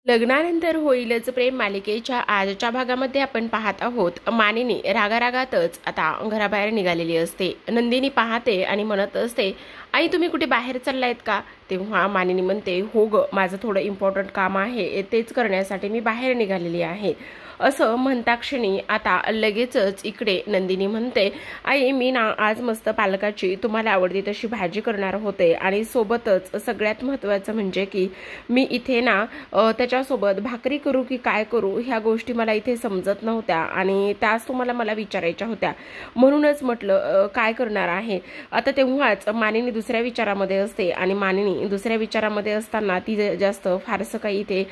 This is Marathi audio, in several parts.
लग्नानंतर होईलच प्रेम मालिकेच्या आजच्या भागामध्ये आपण पाहत आहोत, मानिनी रागारागातच आता घराबाहेर निघालेली असते. नंदिनी पाहते आणि म्हणत असते, आई तुम्ही कुठे बाहेर चाललायत का? तेव्हा मानिनी म्हणते, हो ग, माझं थोडं इम्पॉर्टंट काम आहे, तेच करण्यासाठी मी बाहेर निघालेली आहे. असं म्हणता क्षणी आता लगेचच इकडे नंदिनी म्हणते, आई मी ना आज मस्त पालकाची तुम्हाला आवडती तशी भाजी करणार होते आणि सोबतच सगळ्यात महत्त्वाचं म्हणजे की मी इथे ना त्याच्यासोबत भाकरी करू की काय करू ह्या गोष्टी मला इथे समजत नव्हत्या आणि त्याच तुम्हाला मला विचारायच्या होत्या, म्हणूनच म्हटलं काय करणार आहे. आता तेव्हाच मानिनी दुसऱ्या विचारामध्ये असते आणि मानिनी दुसऱ्या विचारामध्ये असताना ती जास्त फारसं काही इथे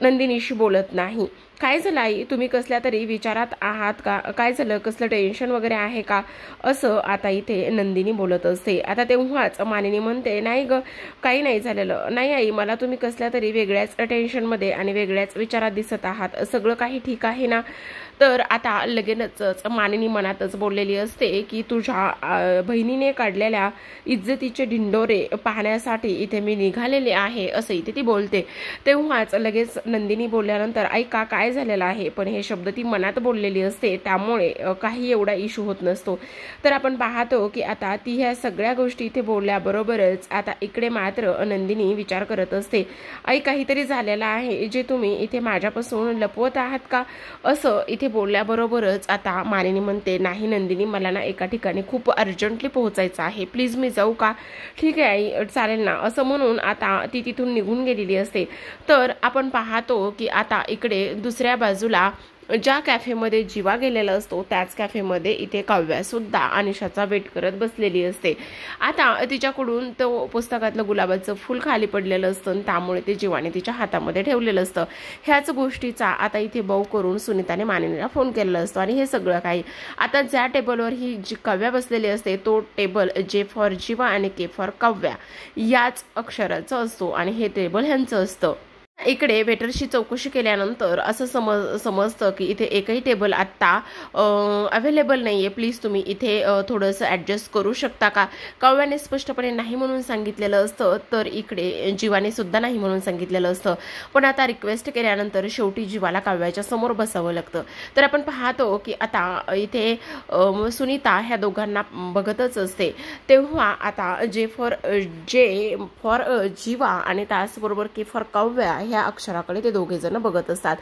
नंदिनीशी बोलत नाही. काय झालं आई, तुम्ही कसल्या तरी विचारात आहात का? काय झालं, कसलं टेन्शन वगैरे आहे का? असं आता इथे नंदिनी बोलत असते. आता तेव्हाच मानिनी म्हणते, नाही ग, काही नाही झालेलं. नाही आई, मला तुम्ही कसल्या तरी वेगळ्याच टेन्शनमध्ये आणि वेगळ्याच विचारात दिसत आहात. सगळं काही ठीक आहे ना? तर आता लगेचच मानिनी मनातच बोललेली असते की तुझ्या बहिणीने काढलेल्या इज्जतीचे ढिंडोरे पाहण्यासाठी इथे मी निघालेले आहे, असं इथे ती बोलते. तेव्हाच लगेच नंदिनी बोलल्यानंतर, ऐका काय झालेलं आहे, पण हे शब्द ती मनात बोललेली असते त्यामुळे काही एवढा इश्यू होत नसतो. तर आपण पाहतो की आता ती ह्या सगळ्या गोष्टी इथे बोलल्याबरोबरच आता इकडे मात्र नंदिनी विचार करत असते, आई काहीतरी झालेलं आहे जे तुम्ही इथे माझ्यापासून लपवत आहात का? असं इथे बोलल्याबरोबरच आता मानिनी म्हणते, नाही नंदिनी, मला ना एका ठिकाणी खूप अर्जंटली पोहोचायचं आहे, प्लीज मी जाऊ का? ठीक आहे आई, चालेल ना, असं म्हणून आता ती तिथून निघून गेलेली असते. तर आपण पाहतो की आता इकडे दुसऱ्या बाजूला ज्या कॅफेमध्ये जीवा गेलेला असतो त्याच कॅफेमध्ये इथे काव्या सुद्धा अनिशाचा वेट करत बसलेली असते. आता तिच्याकडून तो पुस्तकातलं गुलाबाचं फूल खाली पडलेलं असतं, त्यामुळे ते जीवाने तिच्या हातामध्ये ठेवलेलं असतं. ह्याच गोष्टीचा आता इथे बऊ करून सुनीताने मानिनीला फोन केलेला असतो आणि हे सगळं काही आता ज्या टेबलवर ही जी काव्या बसलेली असते तो टेबल जे फॉर जीवा आणि के फॉर काव्या याच अक्षराचं असतो आणि हे टेबल ह्यांचं असतं. इकडे वेटरशी चौकशी केल्यानंतर असं समजतं की इथे एकही टेबल आत्ता अवेलेबल नाहीये, प्लीज तुम्ही इथे थोडंसं ॲडजस्ट करू शकता का? काव्याने स्पष्टपणे नाही म्हणून सांगितलेलं असतं, तर इकडे जीवाने सुद्धा नाही म्हणून सांगितलेलं असतं. पण आता रिक्वेस्ट केल्यानंतर शेवटी जीवाला काव्याच्या समोर बसावं लागतं. तर आपण पाहतो की आता इथे सुनीता ह्या दोघांना बघतच असते. तेव्हा आता जे फॉर जीवा आणि त्याचबरोबर के फॉर काव्या ह्या अक्षराकडे ते दोघे जण बघत असतात.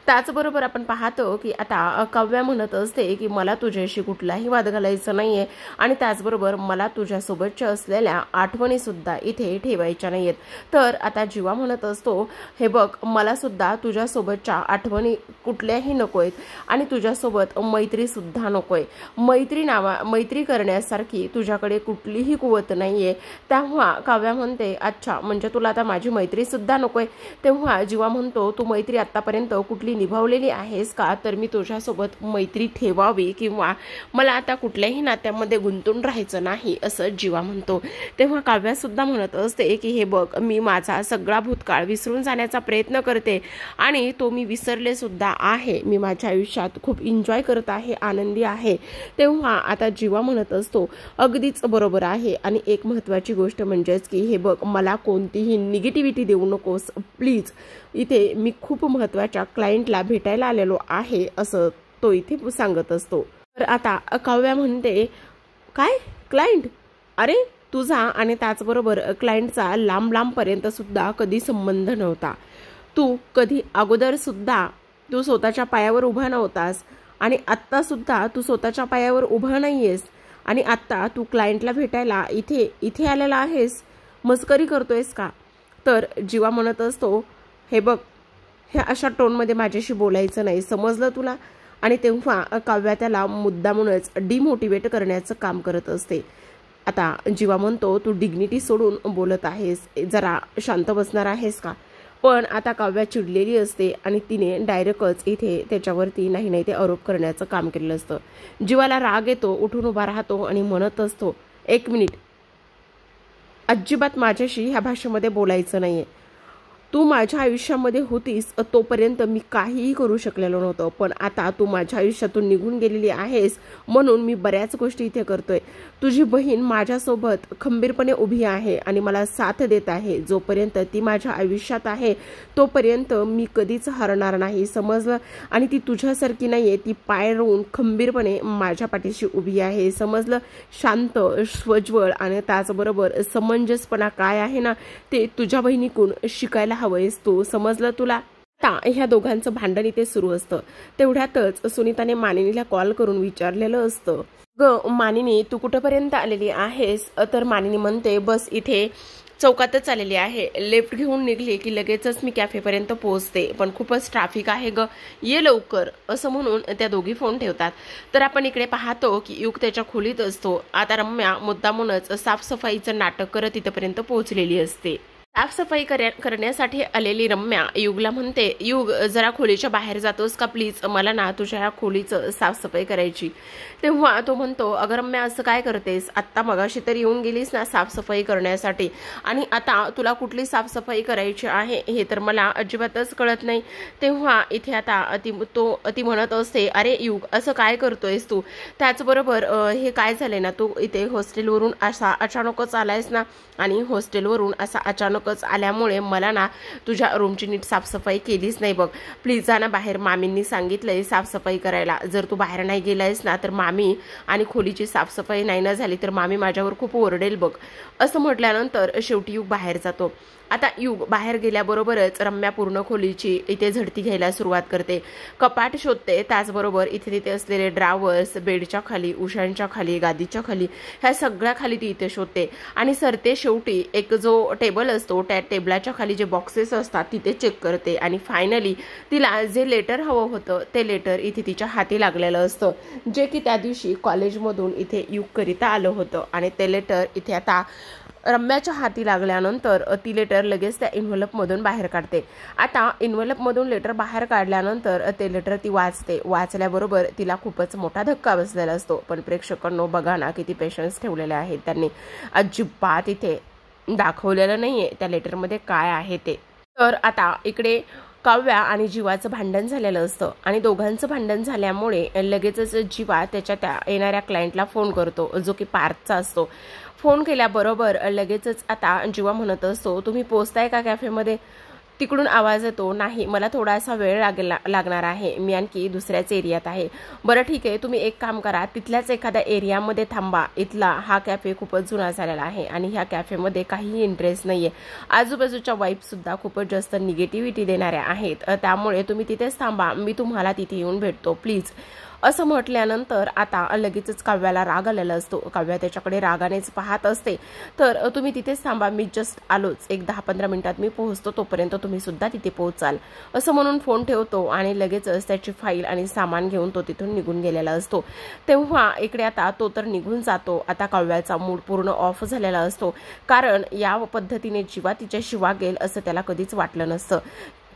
त्याचबरोबर आपण पाहतो की आता काव्या म्हणत असते की मला तुझ्याशी कुठलाही वाद घालायचा नाहीये आणि त्याचबरोबर मला तुझ्यासोबतच्या असलेल्या आठवणी सुद्धा इथे ठेवायच्या नाहीयेत. तर आता जीवा म्हणत असतो, हे बघ, मला सुद्धा तुझ्यासोबतच्या आठवणी कुठल्याही नकोयत आणि तुझ्यासोबत मैत्री सुद्धा नकोय. मैत्री करण्यासारखी तुझ्याकडे कुठलीही कुवत नाहीये. तेव्हा काव्या म्हणते, अच्छा, म्हणजे तुला आता माझी मैत्री सुद्धा नकोय? तेव्हा जीवा म्हणतो, तू मैत्री आतापर्यंत कुठली निभावलेली आहेस का? तर मी तुझ्यासोबत मैत्री ठेवावी किंवा मला आता कुठल्याही नात्यामध्ये गुंतून राहायचं नाही, असं जीवा म्हणतो. तेव्हा काव्या सुद्धा म्हणत असते की हे बघ, मी माझा सगळा भूतकाळ विसरून जाण्याचा प्रयत्न करते आणि तो मी विसरले सुद्धा आहे. मी माझ्या आयुष्यात खूप एन्जॉय करत आहे, आनंदी आहे. तेव्हा आता जीवा म्हणत असतो, अगदीच बरोबर आहे आणि एक महत्त्वाची गोष्ट म्हणजेच की हे बघ, मला कोणतीही निगेटिव्हिटी देऊ नकोस प्लीज. इथे मी खूप महत्त्वाच्या क्लायंटला भेटायला आलेलो आहे, असं तो इथे सांगत असतो. तर आता काव्या म्हणते, काय क्लायंट? अरे तुझा आणि त्याचबरोबर क्लायंटचा लांबपर्यंत सुद्धा कधी संबंध नव्हता. तू कधी अगोदर सुद्धा तू स्वतःच्या पायावर उभा नव्हतास आणि आत्ता सुद्धा तू स्वतःच्या पायावर उभा नाहीयेस आणि आत्ता तू क्लायंटला भेटायला इथे आलेला आहेस. मस्करी करतोयस का? तर जीवा म्हणत असतो, हे बघ, ह्या अशा टोनमध्ये माझ्याशी बोलायचं नाही, समजलं तुला? आणि तेव्हा काव्या त्याला मुद्दामूनच डिमोटिवेट करण्याचं काम करत असते. आता जीवा म्हणतो, तू डिग्निटी सोडून बोलत आहेस, जरा शांत बसणार आहेस का? पण आता काव्या चिडलेली असते आणि तिने डायरेक्टच इथे त्याच्यावरती नाही ते आरोप करण्याचं काम केलेलं असतं. जीवाला राग येतो, उठून उभा राहतो आणि म्हणत असतो, एक मिनिट, अजिबात माझ्याशी ह्या भाषेमध्ये बोलायचं नाहीये. तू माझ्या आयुष्यामध्ये होतीस तोपर्यंत मी काहीही करू शकलेलो नव्हतं, पण आता तू माझ्या आयुष्यातून निघून गेलेली आहेस म्हणून मी बऱ्याच गोष्टी इथे करतोय. तुझी बहीण माझ्यासोबत खंबीरपणे उभी आहे आणि मला साथ देत आहे. जोपर्यंत ती माझ्या आयुष्यात आहे तोपर्यंत मी कधीच हरणार नाही, समजलं. आणि ती तुझ्यासारखी नाहीये, ती पाय रोवून खंबीरपणे माझ्या पाठीशी उभी आहे, समजलं. शांत, स्वज्वळ आणि त्याचबरोबर समंजसपणा काय आहे ना ते तुझ्या बहिणीकडून शिकायला हवंयस तू, समजलं तुला. आता ह्या दोघांचं भांडण इथे सुरू असतं. तेवढ्यातच सुनीताने मानिनीला कॉल करून विचारलेलं असतं, ग मानिनी तू कुठपर्यंत आलेली आहेस? तर मानिनी म्हणते बस इथे चौकातच आलेली आहे, लेफ्ट घेऊन निघली की लगेचच मी कॅफेपर्यंत पोहोचते, पण खूपच ट्रॅफिक आहे ग, ये लवकर, असं म्हणून त्या दोघी फोन ठेवतात. तर आपण इकडे पाहतो की युग त्याच्या खोलीत असतो. आता रम्या मुद्दामूनच साफसफाईचं नाटक करत इथपर्यंत पोहोचलेली असते. साफसफाई करण्यासाठी आलेली रम्या युगला म्हणते, युग जरा खोलीच्या बाहेर जातोस का प्लीज, मला ना तुझ्या ह्या खोलीचं साफसफाई करायची. तेव्हा तो म्हणतो, अगं रम्या असं काय करतेस, आत्ता मगाशी तर येऊन गेलीस ना साफसफाई करण्यासाठी आणि आता तुला कुठली साफसफाई करायची आहे हे तर मला अजिबातच कळत नाही. तेव्हा इथे आता ती म्हणत असते, अरे युग असं काय करतोयस तू, त्याचबरोबर हे काय झालंय ना, तू इथे हॉस्टेलवरून असा अचानकच आलायस ना, आणि हॉस्टेलवरून असा अचानकच आल्यामुळे मला ना तुझ्या रूमची नीट साफसफाई केलीच नाही बघ, प्लीज जा ना बाहेर, मामींनी सांगितलंय साफसफाई करायला, जर तू बाहेर नाही गेलायस ना तर मामी आणि खोलीची साफसफाई नाही ना झाली तर मामी माझ्यावर खूप ओरडेल बघ. असं म्हटल्यानंतर शेवटी युग बाहेर जातो. आता युग बाहेर गेल्याबरोबरच रम्या पूर्ण खोलीची इथे झडती घ्यायला सुरुवात करते, कपाट शोधते, त्याचबरोबर इथे तिथे असलेले ड्रावर्स, बेडच्या खाली, उशांच्या खाली, गादीच्या खाली, ह्या सगळ्या खाली ती इथे शोधते आणि सरते शेवटी एक जो टेबल असतो त्या टेबलाच्या खाली जे बॉक्सेस असतात तिथे चेक करते आणि फायनली तिला जे लेटर हवं होतं ते लेटर इथे तिच्या हाती लागलेलं असतं, जे की त्या दिवशी कॉलेजमधून इथे युगकरिता आलं होतं. आणि ते लेटर इथे आता रम्याच्या हाती लागल्यानंतर ती लेटर लगेच त्या इन्व्हलपमधून बाहेर काढते. आता इन्व्हलपमधून लेटर बाहेर काढल्यानंतर ते लेटर ती वाचते. वाचल्याबरोबर तिला खूपच मोठा धक्का बसलेला असतो. पण प्रेक्षकांनो बघा ना किती पेशन्स ठेवलेले आहेत त्यांनी, अजिबात इथे दाखवलेलं नाहीये त्या लेटरमध्ये काय आहे ते. तर आता इकडे काव्या आणि जीवाचं भांडण झालेलं असतं आणि दोघांचं भांडण झाल्यामुळे लगेचच जीवा त्याच्या त्या येणाऱ्या क्लायंटला फोन करतो जो की पार्थचा असतो. फोन केल्याबरोबर लगेचच आता जीवा म्हणत असतो, तुम्ही पोहोचताय का कॅफेमध्ये? तिकडून आवाज येतो, नाही मला थोडासा वेळ लागणार आहे, मी आणखी दुसऱ्याच एरियात आहे. बरं ठीक आहे, तुम्ही एक काम करा, तिथल्याच एखाद्या एरियामध्ये थांबा, इथला हा कॅफे खूपच जुना झालेला आहे आणि ह्या कॅफेमध्ये काहीही इंटरेस्ट नाहीये, आजूबाजूच्या वाईब सुद्धा खूपच जास्त निगेटिव्हिटी देणाऱ्या आहेत, त्यामुळे तुम्ही तिथेच थांबा, मी तुम्हाला तिथे येऊन भेटतो प्लीज. असं म्हटल्यानंतर आता लगेचच काव्याला राग आलेला असतो. काव्या त्याच्याकडे रागानेच पाहत असते. तर तुम्ही तिथेच थांबा, मी जस्ट आलोच, एक 10-15 मिनिटात मी पोहोचतो, तोपर्यंत तुम्ही सुद्धा तिथे पोहोचाल, असं म्हणून फोन ठेवतो आणि लगेचच त्याची फाईल आणि सामान घेऊन तो तिथून निघून गेलेला असतो. तेव्हा इकडे आता तो तर निघून जातो. आता काव्याचा मूड पूर्ण ऑफ झालेला असतो, कारण या पद्धतीने जीवा तिच्याशी वागेल असं त्याला कधीच वाटलं नसतं.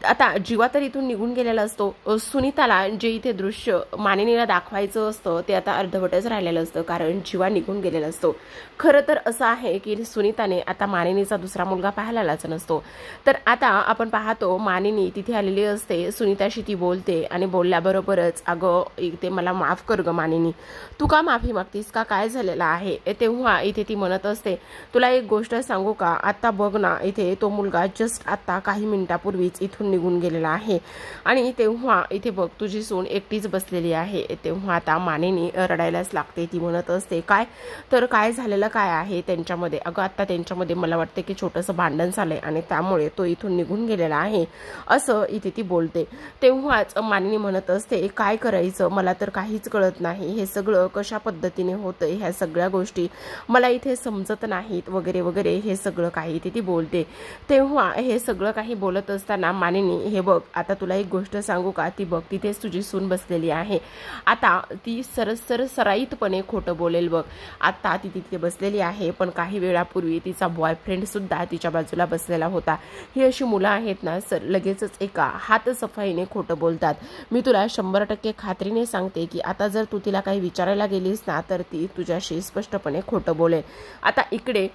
आता जीवा तर इथून निघून गेलेला असतो. सुनीताला जे इथे दृश्य मानिनीला दाखवायचं असतं ते आता अर्धवटच राहिलेलं असतं, कारण जीवा निघून गेलेला असतो. खरं तर असं आहे की सुनीताने आता मानिनीचा दुसरा मुलगा पाहायलाच नसतो. तर आता आपण पाहतो मानिनी तिथे आलेली असते, सुनीताशी ती बोलते आणि बोलल्याबरोबरच, अगं इथे मला माफ कर ग मानिनी, तू का माफी मागतीस का, काय झालेलं आहे? तेव्हा इथे ती म्हणत असते, तुला एक गोष्ट सांगू का, आता बघ ना इथे तो मुलगा जस्ट आता काही मिनिटापूर्वीच इथून निघून गेलेला आहे आणि तेव्हा इथे बघ तुझी सून एकटीच बसलेली आहे. तेव्हा आता मानिनी रडायलाच लागते. ती म्हणत असते, काय तर काय झालेलं काय आहे त्यांच्यामध्ये? अगं आता त्यांच्यामध्ये मला वाटते की छोटंसं भांडण झालंय आणि त्यामुळे तो इथून निघून गेलेला आहे, असं इथे ती बोलते. तेव्हाच मानिनी म्हणत असते, काय करायचं मला तर काहीच कळत नाही, हे सगळं कशा पद्धतीने होतंय, ह्या सगळ्या गोष्टी मला इथे समजत नाहीत वगैरे वगैरे, हे सगळं काही इथे ती बोलते. तेव्हा हे सगळं काही बोलत असताना मानिनी, हे बघ आता तुला एक गोष्ट सांगू का, ती बघ तिथेच तुझी सून बसलेली आहे, आता ती सराईतपणे खोटं बोलेल बघ. आता ती तिथे बसलेली आहे, पण काही वेळापूर्वी तिचा बॉयफ्रेंड सुद्धा तिच्या बाजूला बसलेला होता. ही अशी मुलं आहेत ना सर, लगेचच एका हातसफाईने खोटं बोलतात. मी तुला 100% खात्रीने सांगते की आता जर तू तिला काही विचारायला गेलीस ना तर ती तुझ्याशी स्पष्टपणे खोटं बोलेल. आता इकडे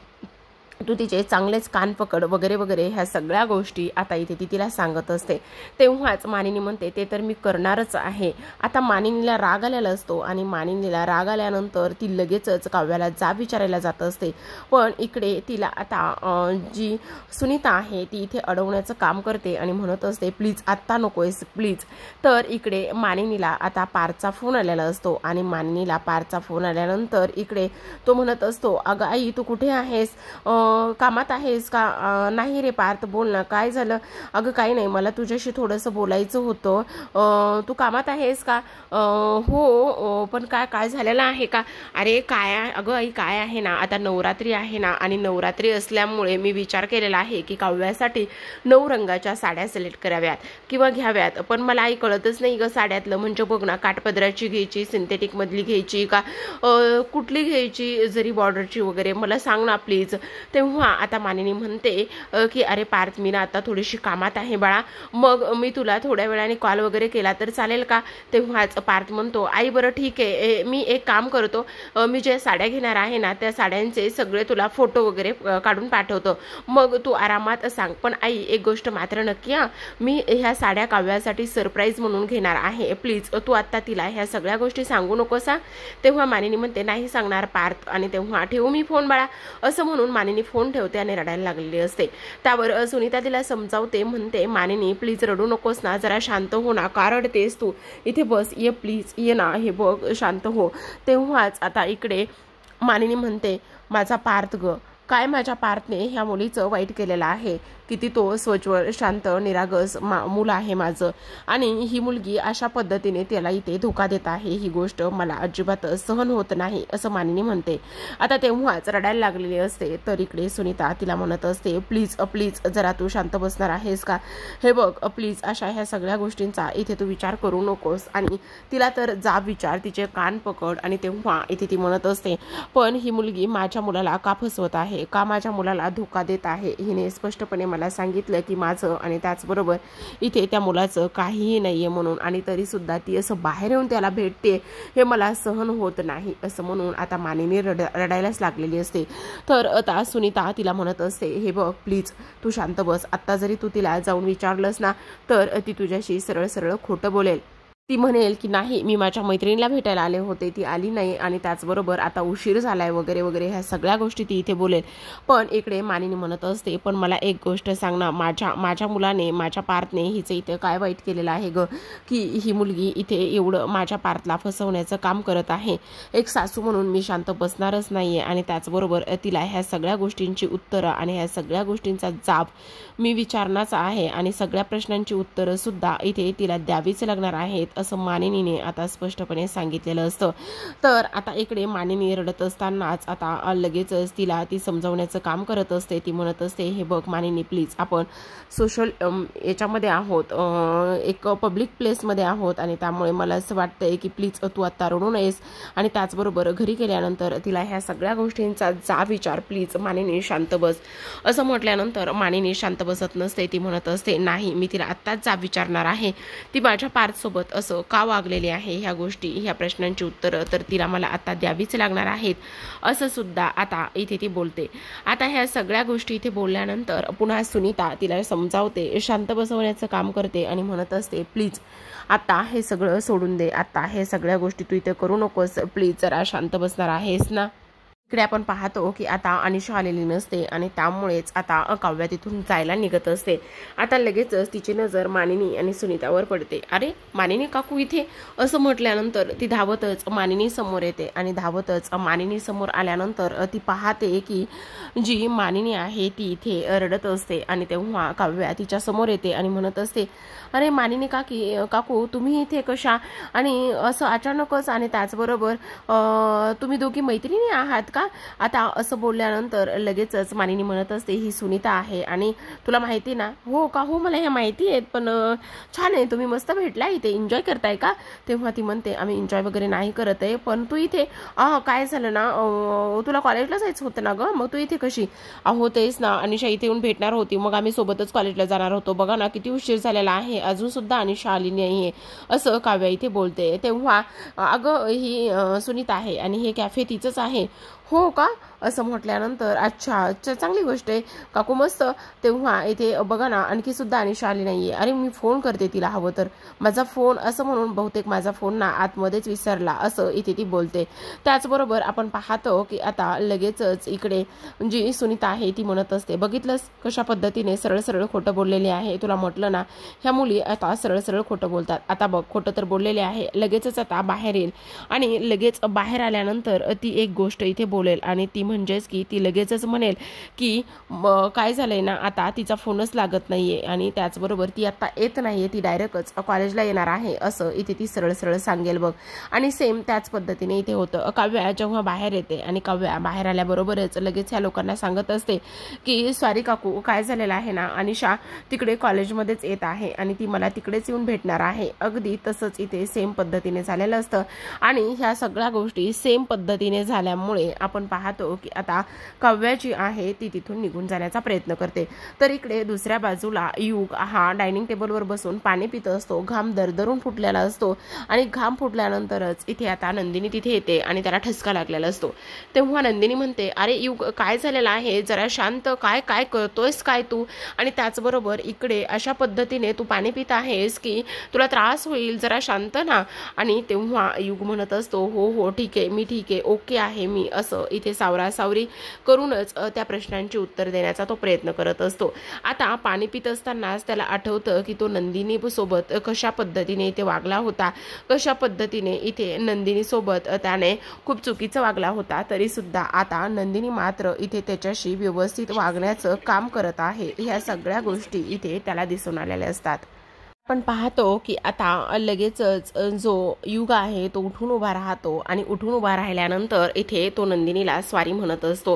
तू तिचे चांगलेच कान पकड वगैरे वगैरे ह्या सगळ्या गोष्टी आता इथे ती तिला सांगत असते। तेव्हाच मानिनी म्हणते ते तर मी करणारच आहे। आता मानिनीला राग आलेला असतो आणि मानिनीला राग आल्यानंतर ती लगेचच काव्याला जाब विचारायला जात असते। पण इकडे तिला आता जी सुनीता आहे ती इथे अडवण्याचं काम करते आणि म्हणत असते प्लीज आत्ता नकोयस प्लीज। तर इकडे मानिनीला आता पारचा फोन आलेला असतो आणि मानिनीला पारचा फोन आल्यानंतर इकडे तो म्हणत असतो अगं आई तू कुठे आहेस, कामात आहेस का? नाही रे पार्थ बोल ना, काय झालं? अगं काही नाही, मला तुझ्याशी थोडंसं बोलायचं होतं। तू कामात आहेस का? हो पण काय काय झालेलं आहे का? अरे काय अगं आई काय आहे ना, आता नवरात्री आहे ना आणि नवरात्री असल्यामुळे मी विचार केलेला आहे की काव्यासाठी 9 रंगाच्या साड्या सिलेक्ट कराव्यात किंवा घ्याव्यात। पण मला आई कळतच नाही ग साड्यातलं, म्हणजे बघ ना काठपदराची घ्यायची, सिंथेटिक मधली घ्यायची का कुठली घ्यायची, जरी बॉर्डरची वगैरे मला सांग ना प्लीज। तेव्हा आता मानिनी म्हणते की अरे पार्थ मी ना आता थोडीशी कामात आहे बाळा, मग मी तुला थोड्या वेळाने कॉल वगैरे केला तर चालेल का? तेव्हाच पार्थ म्हणतो आई बरं ठीक आहे, मी एक काम करतो, मी ज्या साड्या घेणार आहे ना त्या साड्यांचे सगळे तुला फोटो वगैरे काढून पाठवतो, मग तू आरामात सांग। पण आई एक गोष्ट मात्र नक्की हा, मी ह्या साड्या काव्यासाठी सरप्राईज म्हणून घेणार आहे, प्लीज तू आत्ता तिला ह्या सगळ्या गोष्टी सांगू नकोस हा। तेव्हा मानिनी म्हणते नाही सांगणार पार्थ, आणि तेव्हा ठेवू मी फोन बाळा असं म्हणून मानिनी फोन ठेवते आणि रडायला लागलेली असते। त्यावर सुनीता तिला समजावते, म्हणते मानिनी प्लीज रडू नकोस ना, जरा शांत हो ना, का रडतेस तू? इथे बस, ये प्लीज ये ना, हे बघ शांत हो। तेव्हाच आता इकडे मानिनी म्हणते माझा पार्थ ग, काय माझ्या पार्थने ह्या मुलीचं वाईट केलेलं आहे? किती तो स्वच्छ शांत निरागस मूल आहे माझं, आणि ही मुलगी अशा पद्धतीने त्याला इथे धोका देत आहे, ही गोष्ट मला अजिबात सहन होत नाही असं मानिनी म्हणते। आता तेव्हाच रडायला लागलेली असते। तर इकडे सुनीता तिला म्हणत असते प्लीज प्लीज जरा तू शांत बसणार आहेस का? हे बघ प्लीज अशा ह्या सगळ्या गोष्टींचा इथे तू विचार करू नकोस, आणि तिला तर जाब विचार, तिचे कान पकड। आणि तेव्हा इथे ती म्हणत असते पण ही मुलगी माझ्या मुलाला का फसवत आहे, का माझ्या मुलाला धोका देत आहे? हिने स्पष्टपणे मला सांगितलं की माझं आणि त्याचबरोबर इथे त्या मुलाचं काहीही नाहीये म्हणून, आणि तरी सुद्धा ती असं बाहेर येऊन त्याला भेटते, हे मला सहन होत नाही असं म्हणून आता मानिनी रडायलाच लागलेली असते। तर आता सुनीता तिला म्हणत असते हे बघ प्लीज तू शांत बस, आत्ता जरी तू तिला जाऊन विचारलंस ना तर ती तुझ्याशी सरळ सरळ खोटं बोलेल। ती म्हणेल की नाही मी माझ्या मैत्रिणीला भेटायला आले होते, ती आली नाही, आणि त्याचबरोबर आता उशीर झालाय वगैरे वगैरे ह्या सगळ्या गोष्टी ती इथे बोलेल। पण इकडे मानिनी म्हणत असते पण मला एक गोष्ट सांग ना, माझ्या मुलाने, माझ्या पार्थने हिचं इथे काय वाईट केलेलं आहे ग, की ही मुलगी इथे एवढं माझ्या पार्थला फसवण्याचं काम करत आहे? एक सासू म्हणून मी शांत बसणारच नाहीये, आणि त्याचबरोबर तिला ह्या सगळ्या गोष्टींची उत्तरं आणि ह्या सगळ्या गोष्टींचा जाब मी विचारणारच आहे, आणि सगळ्या प्रश्नांची उत्तरं सुद्धा इथे तिला द्यावीच लागणार आहेत असं मानिनीने आता स्पष्टपणे सांगितलेलं असतं। तर आता इकडे मानिनी रडत असतानाच आता लगेचच तिला ती समजावण्याचं काम करत असते। ती म्हणत असते हे बघ मानिनी प्लीज आपण सोशल याच्यामध्ये आहोत, एक पब्लिक प्लेसमध्ये आहोत, आणि त्यामुळे मला असं वाटतंय की प्लीज तू आत्ता रडू नयेस, आणि त्याचबरोबर घरी गेल्यानंतर तिला ह्या सगळ्या गोष्टींचा जाब विचार, प्लीज मानिनी शांत बस असं म्हटल्यानंतर मानिनी शांत बसत नसते। ती म्हणत असते नाही मी तिला आत्ताच जाब विचारणार आहे, ती माझ्या पार्थसोबत असं का वागलेली आहे, ह्या गोष्टी ह्या प्रश्नांची उत्तरं तर तिला मला आता द्यावीच लागणार आहेत असं सुद्धा आता इथे ती बोलते। आता ह्या सगळ्या गोष्टी इथे बोलल्यानंतर पुन्हा सुनीता तिला समजावते, शांत बसवण्याचं काम करते, आणि म्हणत असते प्लीज आता हे सगळं सोडून दे, आता हे सगळ्या गोष्टी तू इथे करू नकोस, प्लीज जरा शांत बसणार आहेस ना। इकडे आपण पाहतो की आता अनिशा आलेली नसते, आणि त्यामुळेच आता काव्या तिथून जायला निघत असते। आता लगेचच तिची नजर मानिनी आणि सुनीतावर पडते। अरे मानिनी काकू इथे असं म्हटल्यानंतर ती धावतच मानिनी समोर येते, आणि धावतच मानिनी समोर आल्यानंतर ती पाहते की जी मानिनी आहे ती इथे रडत असते, आणि तेव्हा काव्या तिच्या समोर येते आणि म्हणत असते अरे मानिनी काकू तुम्ही इथे कशा, आणि असं अचानकच, आणि त्याचबरोबर तुम्ही दोघी मैत्रिणी आहात का? आता असं बोलल्यानंतर लगेचच मानिनी म्हणत असते ही सुनीता आहे, आणि तुला माहिती ना? हो का, हो मला ह्या माहिती आहेत, पण छान आहे, तुम्ही मस्त भेटला, इथे एन्जॉय करताय का? तेव्हा ती म्हणते आम्ही एन्जॉय वगैरे नाही करत आहे, पण तू इथे काय झालं ना, तुला कॉलेजला जायचं होतं ना ग, मग तू इथे कशी? अहो तेच ना, अनिशा इथे येऊन भेटणार होती, मग आम्ही सोबतच कॉलेजला जाणार होतो, बघा ना किती उशीर झालेला आहे, अजून सुद्धा अनिशा आली नाहीये असं काव्या इथे बोलते। तेव्हा अगं ही सुनीता आहे आणि हे कॅफे तिचंच आहे। हो का, असं म्हटल्यानंतर अच्छा अच्छा चांगली गोष्ट आहे काकू मस्त. तेव्हा इथे बघा ना आणखी सुद्धा अनिशा आली नाहीये. अरे मी फोन करते तिला हवं तर. माझा फोन असं म्हणून बहुतेक माझा फोन ना आतमध्येच विसरला असं इथे ती बोलते. त्याचबरोबर आपण पाहतो की आता लगेचच इकडे जी सुनीता आहे ती म्हणत असते बघितलंस कशा पद्धतीने सरळ सरळ खोटं बोललेले आहे. तुला म्हटलं ना ह्या मुली आता सरळ सरळ खोटं बोलतात. आता बघ खोटं तर बोललेले आहे लगेचच आता बाहेर येईल आणि लगेच बाहेर आल्यानंतर ती एक गोष्ट इथे बोलेल आणि ती म्हणजेच की ती लगेचच म्हणेल की काय झालंय ना आता तिचा फोनच लागत नाहीये आणि त्याचबरोबर ती आता येत नाहीये ती डायरेक्टच कॉलेजला येणार आहे असं इथे ती सरळ सरळ सांगेल बघ. आणि सेम त्याच पद्धतीने इथे होतं. काव्या जेव्हा बाहेर येते आणि काव्या बाहेर आल्याबरोबरच लगेच ह्या लोकांना सांगत असते की सॉरी काकू काय झालेलं आहे ना अनिशा तिकडे कॉलेजमध्येच येत आहे आणि ती मला तिकडेच येऊन भेटणार आहे. अगदी तसंच इथे सेम पद्धतीने झालेलं असतं आणि ह्या सगळ्या गोष्टी सेम पद्धतीने झाल्यामुळे आपण पाहतो की आता काव्या जी आहे ती तिथून निघून जाण्याचा प्रयत्न करते. तर इकडे दुसऱ्या बाजूला युग हा डायनिंग टेबलवर बसून पाणी पित असतो. घाम दरदरून फुटलेला असतो आणि घाम फुटल्यानंतरच इथे आता नंदिनी तिथे येते आणि त्याला ठसका लागलेला असतो. तेव्हा नंदिनी म्हणते अरे युग काय झालेलं आहे जरा शांत काय काय करतोयस काय तू आणि त्याचबरोबर इकडे अशा पद्धतीने तू पाणी पित आहेस की तुला त्रास होईल जरा शांत ना. आणि तेव्हा युग म्हणत असतो हो हो ठीक आहे मी ठीक आहे ओके आहे मी असं इथे सावरासावरी करूनच त्या प्रश्नांची उत्तर देण्याचा तो प्रयत्न करत असतो. आता पाणी पित असतानाच त्याला आठवतं की तो नंदिनी सोबत कशा पद्धतीने इथे वागला होता कशा पद्धतीने इथे नंदिनी सोबत त्याने खूप चुकीचं वागला होता तरी सुद्धा आता नंदिनी मात्र इथे त्याच्याशी व्यवस्थित वागण्याचं काम करत आहे. ह्या सगळ्या गोष्टी इथे त्याला दिसून आलेल्या असतात. आपण पाहतो की आता लगेचच जो युग आहे तो उठून उभा राहतो आणि उठून उभा राहिल्यानंतर इथे तो नंदिनीला स्वारी म्हणत असतो.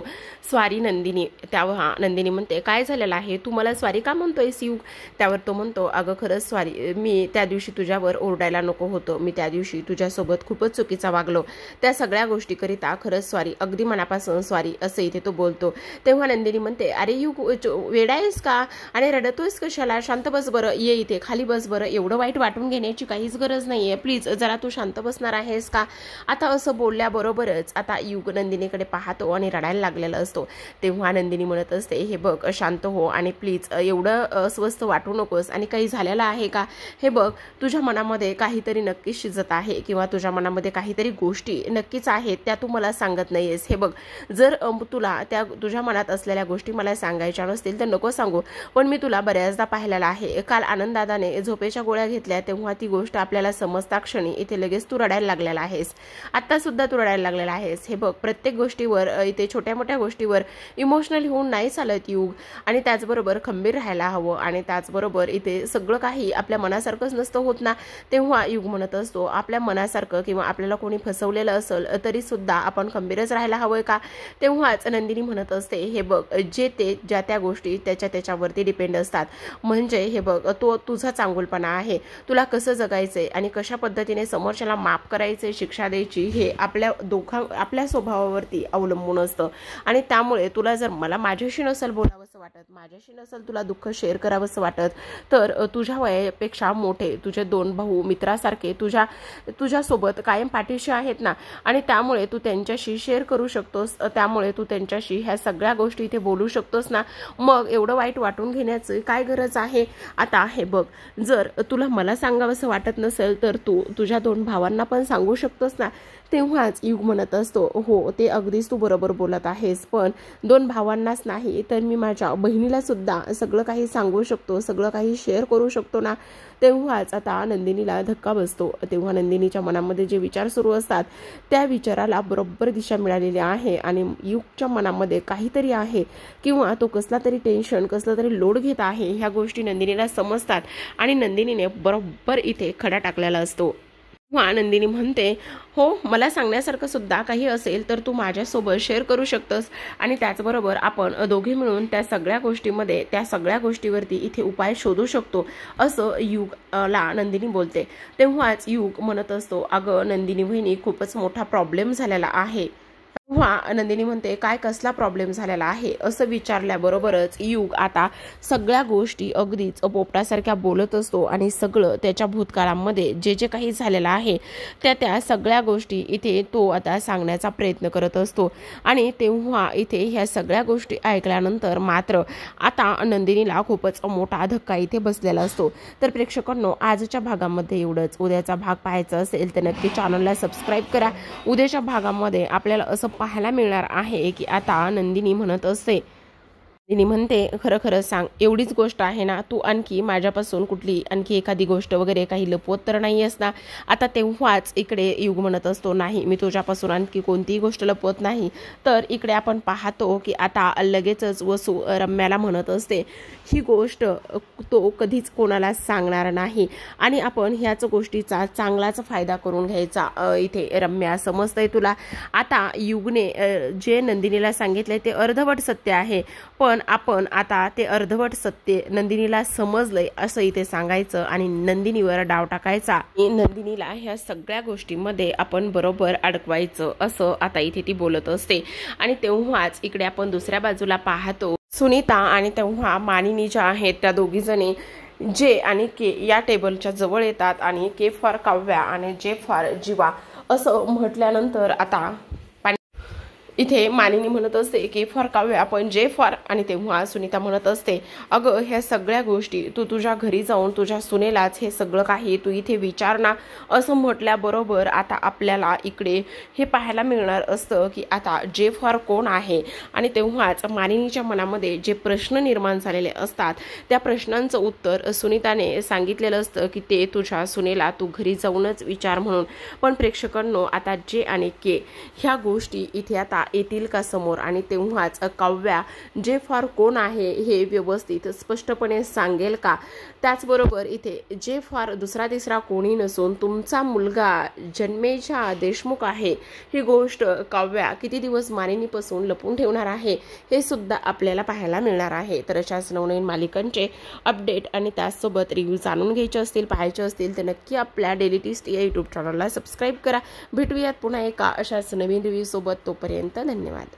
स्वारी नंदिनी. तेव्हा नंदिनी म्हणते काय झालेलं आहे तू मला स्वारी का म्हणतोयस युग. त्यावर तो म्हणतो अगं खरंच स्वारी मी त्या दिवशी तुझ्यावर ओरडायला नको होतं मी त्या दिवशी तुझ्यासोबत खूपच चुकीचा वागलो त्या सगळ्या गोष्टीकरिता खरंच स्वारी अगदी मनापासून स्वारी असं इथे तो बोलतो. तेव्हा नंदिनी म्हणते अरे युग वेडायस का आणि रडतोयस कशाला शांत बस बरं ये इथे खाली बस बरं एवढं वाईट वाटून घेण्याची काहीच गरज नाहीये प्लीज जरा तू शांत बसणार आहेस का. आता असं बोलल्याबरोबरच आता युग नंदिनीकडे पाहतो आणि रडायला लागलेला असतो. तेव्हा नंदिनी म्हणत असते हे बघ शांत हो आणि प्लीज एवढं अस्वस्थ वाटू नकोस आणि काही झालेलं आहे का. हे बघ तुझ्या मनामध्ये काहीतरी नक्कीच शिजत आहे किंवा तुझ्या मनामध्ये काहीतरी गोष्टी नक्कीच आहेत त्या तू मला सांगत नाहीयेस. हे बघ जर तुला त्या तुझ्या मनात असलेल्या गोष्टी मला सांगायच्या नसतील तर नको सांगू पण मी तुला बऱ्याचदा पाहिलेलं आहे. काल आनंददादाने झोपेच्या गोळ्या घेतल्या तेव्हा ती गोष्ट आपल्याला समजता क्षणी इथे लगेच तू रडायला लागलेला आहेस. आता सुद्धा तू रडायला लागलेला आहेस. हे बघ प्रत्येक गोष्टीवर इथे छोट्या मोठ्या गोष्टीवर इमोशनल होऊन नाही चालत युग आणि त्याचबरोबर खंबीर राहायला हवं आणि त्याचबरोबर इथे सगळं काही आपल्या मनासारखंच नसतं होत ना. तेव्हा युग म्हणत असतो आपल्या मनासारखं किंवा आपल्याला कोणी फसवलेलं असेल तरी सुद्धा आपण खंबीरच राहायला हवंय का. तेव्हाच नंदिनी म्हणत असते हे बघ जे ते ज्या त्या गोष्टी त्याच्यावरती डिपेंड असतात म्हणजे हे बघ तो तुझा चांगुलपणा आहे तुला कसं जगायचंय आणि कशा पद्धतीने समोरच्याला माफ करायचे शिक्षा द्यायची हे आपल्या स्वभावावरती अवलंबून असतं आणि त्यामुळे तुला जर मला माझ्याशी नसेल बोलावंसं वाटत माझ्याशी नसेल तुला दुःख शेअर करावंसं वाटत तर तुझ्या वयापेक्षा मोठे तुझे 2 भाऊ मित्रासारखे तुझ्यासोबत कायम पाठीशी आहेत ना आणि त्यामुळे तू त्यांच्याशी शेअर करू शकतोस त्यामुळे तू त्यांच्याशी ह्या सगळ्या गोष्टी इथे बोलू शकतोस ना. मग एवढं वाईट वाटून घेण्याची काय गरज आहे. आता हे बघ जर तुला मला सांगावंसं वाटत नसेल तर तू तुझ्या 2 भावांना पण सांगू शकतोस ना. तेव्हाच युग म्हणत असतो हो ते अगदीच तू बरोबर बोलत आहेस पण 2 भावांनाच नाही तर मी माझ्या बहिणीला सुद्धा सगळं काही सांगू शकतो सगळं काही शेअर करू शकतो ना. तेव्हाच आता नंदिनीला धक्का बसतो. तेव्हा नंदिनीच्या मनामध्ये जे विचार सुरू असतात त्या विचाराला बरोबर दिशा मिळालेली आहे आणि युगच्या मनामध्ये काहीतरी आहे किंवा तो कसला तरी टेन्शन कसला तरी लोड घेत आहे ह्या गोष्टी नंदिनीला समजतात आणि नंदिनीने बरोबर इथे खडा टाकलेला असतो. नंदिनी म्हणते हो मला सांगण्यासारखं सुद्धा काही असेल तर तू माझ्यासोबत शेअर करू शकतोस आणि त्याचबरोबर आपण दोघे मिळून त्या सगळ्या गोष्टीमध्ये त्या सगळ्या गोष्टीवरती इथे उपाय शोधू शकतो असं युगला नंदिनी बोलते. तेव्हाच युग म्हणत असतो अगं नंदिनी बहिणी खूपच मोठा प्रॉब्लेम झालेला आहे तेव्हा नंदिनी म्हणते काय कसला प्रॉब्लेम झालेला आहे असं विचारल्याबरोबरच युग आता सगळ्या गोष्टी अगदीच पोपटासारख्या बोलत असतो आणि सगळं त्याच्या भूतकाळामध्ये जे जे काही झालेलं आहे त्या सगळ्या गोष्टी इथे तो आता सांगण्याचा प्रयत्न करत असतो। आणि तेव्हा इथे ह्या सगळ्या गोष्टी ऐकल्यानंतर मात्र आता नंदिनीला खूपच मोठा धक्का इथे बसलेला असतो। तर प्रेक्षकांनो, आजच्या भागामध्ये एवढंच। उद्याचा भाग पाहायचा असेल तर नक्की चॅनलला सबस्क्राईब करा। उद्याच्या भागामध्ये आपल्याला असं पाहायला मिळणार आहे की आता नंदिनी म्हणत असते, नंदिनी म्हणते खरं खरं सांग, एवढीच गोष्ट आहे ना, तू आणखी माझ्यापासून कुठली आणखी एखादी गोष्ट वगैरे काही लपवत तर नाही आहेस ना। आता तेव्हाच इकडे युग म्हणत असतो, नाही मी तुझ्यापासून आणखी कोणतीही गोष्ट लपवत नाही। तर इकडे आपण पाहतो की आता लगेचच वसू रम्याला म्हणत असते ही गोष्ट तो कधीच कोणाला सांगणार नाही आणि आपण ह्याच गोष्टीचा चांगलाच फायदा करून घ्यायचा। इथे रम्या समजतंय तुला, आता युगने जे नंदिनीला सांगितलंय ते अर्धवट सत्य आहे, पण आपण आता ते अर्धवट सत्य नंदिनीला समजलंय असं इथे सांगायचं आणि नंदिनीवर डाव टाकायचा। नंदिनीला ह्या सगळ्या गोष्टींमध्ये आपण बरोबर अडकवायचं असं आता इथे ती बोलत असते। आणि तेव्हाच इकडे आपण दुसऱ्या बाजूला पाहतो सुनीता आणि तेव्हा मानिनी ज्या आहेत त्या दोघी जणी जे आणि के या टेबलच्या जवळ येतात आणि के फॉर काव्या आणि जे फॉर जीवा असं म्हटल्यानंतर आता इथे मानिनी म्हणत असते के फॉर काव्या पण जे फॉर, आणि तेव्हा सुनीता म्हणत असते अगं ह्या सगळ्या गोष्टी तू तुझ्या घरी जाऊन तुझ्या सुनेलाच हे सगळं काही तू इथे विचार ना। असं म्हटल्याबरोबर आता आपल्याला इकडे हे पाहायला मिळणार असतं की आता जे फॉर कोण आहे। आणि तेव्हाच मानिनीच्या मनामध्ये जे प्रश्न निर्माण झालेले असतात त्या प्रश्नांचं उत्तर सुनीताने सांगितलेलं असतं की ते तुझ्या सुनेला तू घरी जाऊनच विचार म्हणून। पण प्रेक्षकांनो, आता जे आणि के ह्या गोष्टी इथे आता येतील का समोर, आणि तेव्हाच काव्या जे फार कोण आहे हे व्यवस्थित स्पष्टपणे सांगेल का। त्याचबरोबर इथे जे फार दुसरा तिसरा कोणी नसून तुमचा मुलगा जन्मेजा देशमुख आहे ही गोष्ट काव्या किती दिवस मानिनीपासून लपून ठेवणार आहे हे सुद्धा आपल्याला पाहायला मिळणार आहे। तर अशाच नवनवीन मालिकांचे अपडेट आणि त्याचसोबत रिव्ह्यू जाणून घ्यायचे असतील, पाहायचे असतील तर नक्की आपल्या डेली टेस्ट या यूट्यूब चॅनलला सबस्क्राईब करा। भेटूयात पुन्हा एका अशाच नवीन रिव्ह्यू सोबत, तोपर्यंत धन्यवाद।